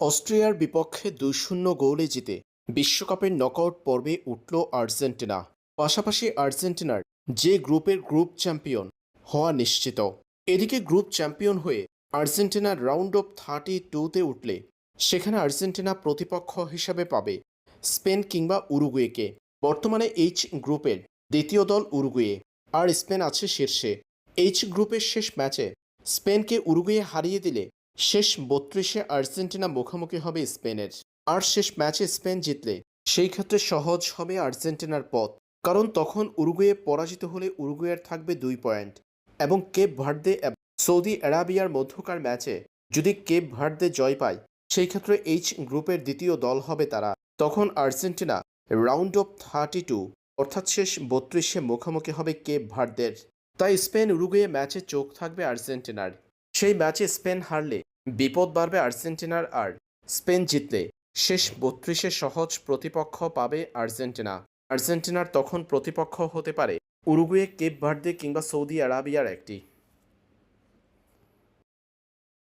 অস্ট্রিয়ার বিপক্ষে ২-০ গোলে জিতে বিশ্বকাপের নকআউট পর্বে উঠল আর্জেন্টিনা। পাশাপাশি আর্জেন্টিনার যে গ্রুপের গ্রুপ চ্যাম্পিয়ন হওয়া নিশ্চিত। এদিকে গ্রুপ চ্যাম্পিয়ন হয়ে আর্জেন্টিনার রাউন্ড অফ 32-তে উঠলে সেখানে আর্জেন্টিনা প্রতিপক্ষ হিসাবে পাবে স্পেন কিংবা উরুগুয়েকে। বর্তমানে এইচ গ্রুপের দ্বিতীয় দল উরুগুয়ে, আর স্পেন আছে শীর্ষে। এইচ গ্রুপের শেষ ম্যাচে স্পেনকে উরুগুয়ে হারিয়ে দিলে শেষ ৩২-এ আর্জেন্টিনা মুখোমুখি হবে স্পেনের। আর শেষ ম্যাচে স্পেন জিতলে সেই ক্ষেত্রে সহজ হবে আর্জেন্টিনার পথ, কারণ তখন উরুগুয়ে পরাজিত হলে উরুগুয়ের থাকবে ২ পয়েন্ট এবং কেপ ভার্দে এবং সৌদি আরাবিয়ার মধ্যকার ম্যাচে যদি কেপ ভার্দে জয় পায় সেই ক্ষেত্রে এইচ গ্রুপের দ্বিতীয় দল হবে তারা। তখন আর্জেন্টিনা রাউন্ড অফ 32 অর্থাৎ শেষ ৩২-এ মুখোমুখি হবে কেপ ভার্দের। তাই স্পেন উরুগুয়ে ম্যাচে চোখ থাকবে আর্জেন্টিনার। সেই ম্যাচে স্পেন হারলে বিপদ বাড়বে আর্জেন্টিনার, আর স্পেন জিতলে শেষ ৩২-এ সহজ প্রতিপক্ষ পাবে আর্জেন্টিনা। আর্জেন্টিনার তখন প্রতিপক্ষ হতে পারে উরুগুয়ে, কেপ ভার্দে কিংবা সৌদি আরাবিয়ার একটি।